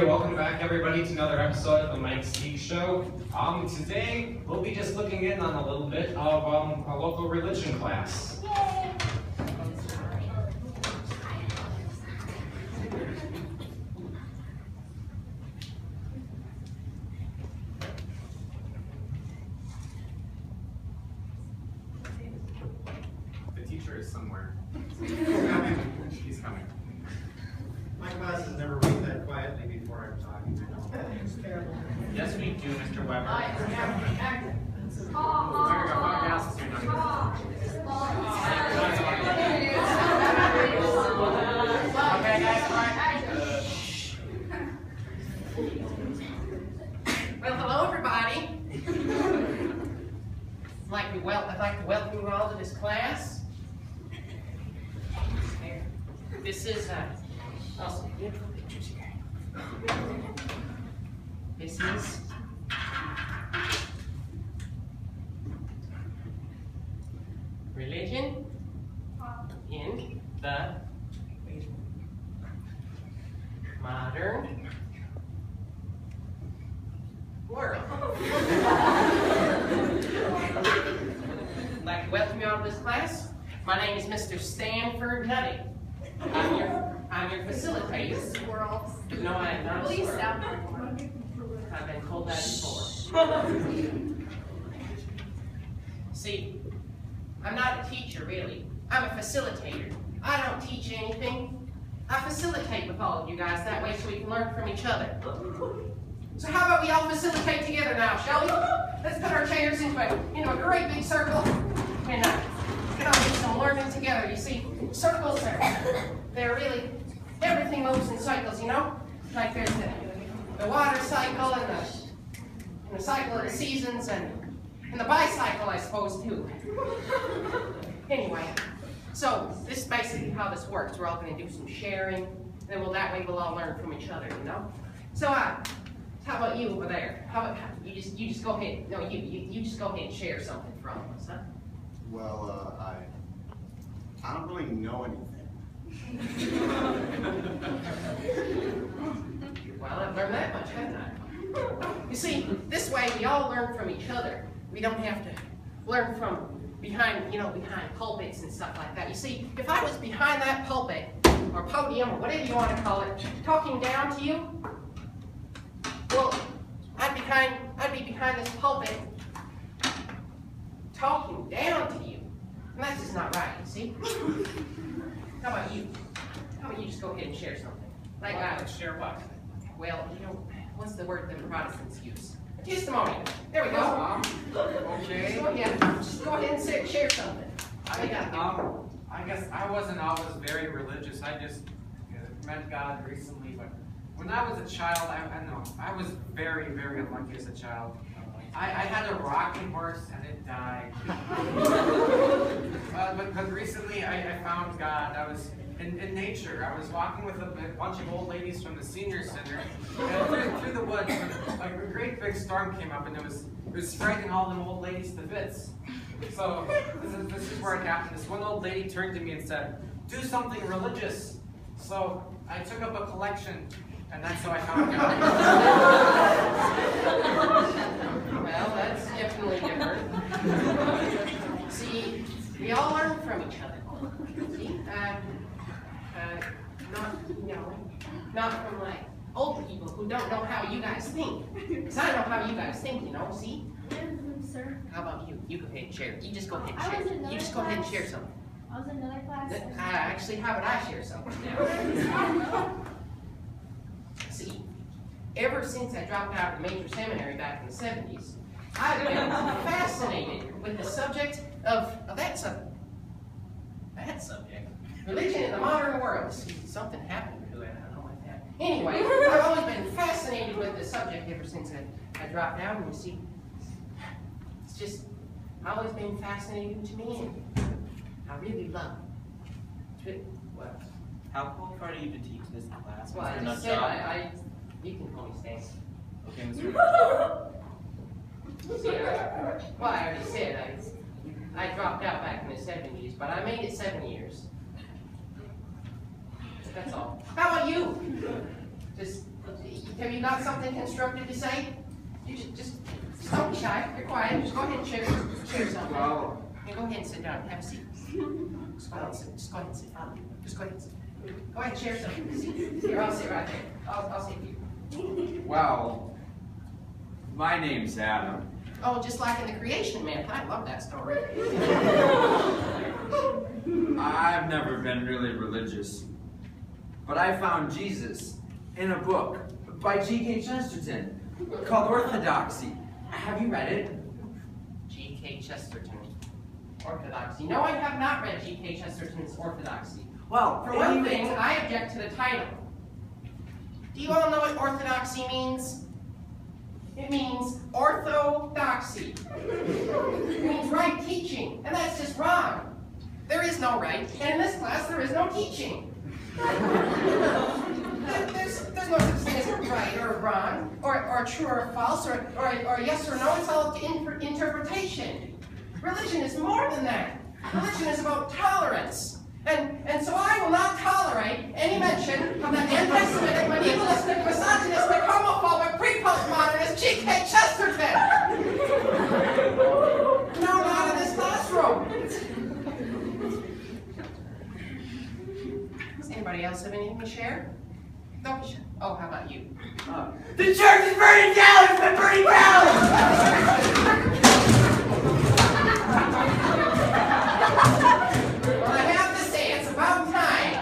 Okay, welcome back everybody to another episode of the Seig Show. Today we'll be just looking in on a little bit of a local religion class. Yay! The teacher is somewhere. She's coming. My classes never read that quietly before I'm talking. I know. It's terrible. Yes, we do, Mr. Weber. Okay, Well, hello, everybody. I'd like to welcome you all to this class. This is some beautiful pictures here. This is religion in the modern world. I'd like to welcome you all to this class. My name is Mr. Stanford Nutty. I'm your facilitator. squirrels. No, I am not a Please squirrel. stop. I've been told that before. See, I'm not a teacher, really. I'm a facilitator. I don't teach anything. I facilitate with all of you guys that way so we can learn from each other. So how about we all facilitate together now, shall we? Let's put our chairs into a great big circle and get on do some learning together. You see, circles they're really, everything moves in cycles, you know? Like there's the water cycle and the cycle of the seasons and the bicycle, I suppose, too. Anyway, so this is basically how this works. We're all going to do some sharing, and then that way we'll all learn from each other, you know? So, how about you over there? How about you just go ahead? No, you just go ahead and share something from us, huh? Well, I don't really know anything. Well, I've learned that much, haven't I? You see, this way we all learn from each other. We don't have to learn from behind pulpits and stuff like that. You see, if I was behind that pulpit or podium or whatever you want to call it, talking down to you, well, I'd be behind this pulpit talking down to you. And that's just not right, you see? How about you? How about you just go ahead and share something? Like Share what? well, what's the word that Protestants use? Testimonial. There we go. Okay. Just go ahead and share something. I guess I wasn't always very religious. I just met God recently, but when I was a child, I was very, very unlucky as a child. I had a rocking horse and it died. But recently I found God. I was in nature. I was walking with a bunch of old ladies from the senior center, and through the woods, a great big storm came up, and it was frightening all them old ladies to bits. So this is where it happened. This one old lady turned to me and said, "Do something religious." So I took up a collection, and that's how I found God. Well, that's definitely different. See, we all learn from each other. See, not from like old people who don't know how you guys think. Because I know how you guys think, you know. See. Sir, How about you? You go ahead and share. You just go ahead and I was in share. another You just go ahead and class. share something. I was in another class. Actually, how about I share something now? See, ever since I dropped out of the major seminary back in the 70s, I've been fascinated with the subject of that subject. That subject. Religion in the modern world. See, something happened to it. I don't know what that. Anyway, I've always been fascinated with the subject ever since I dropped out. And you see, it's just always been fascinating to me, and I really love it. Well, How qualified are you to teach this class? well, I Mr. just said Nutjob? you can call me Stan. Okay, Mr. Nutjob. See, well, I already said I dropped out back in the 70s, but I made it 7 years. That's all. How about you? Just Have you got something constructive to say? You just don't be shy. You're quiet. Just go ahead and share something. Well, Yeah, go ahead and sit down. Have a seat. Just go ahead and sit. Just go ahead and sit. Just go ahead and sit. Go ahead and share something. Here, I'll sit right there. I'll sit here. Well, my name's Adam. Oh, just like in the creation myth. I love that story. I've never been really religious, but I found Jesus in a book by G.K. Chesterton called Orthodoxy. Have you read it? G.K. Chesterton. Orthodoxy. No, I have not read G.K. Chesterton's Orthodoxy. Well, For one thing, I object to the title. Do you all know what orthodoxy means? It means orthodoxy. It means right teaching, and that's just wrong. There is no right, and in this class there is no teaching. There's no such thing as a right or a wrong, or true or false, or yes or no. It's all up to interpretation. Religion is more than that. Religion is about tolerance. And so I will not tolerate any mention of that anti-Semitic, medievalistic, misogynistic, homophobic, pre-postmodernist G.K. Chesterton! No, not in this classroom! Does anybody else have anything to share? Don't be shy. Oh, how about you? The church is burning down! It's been burning down! Well, I have to say, it's about time.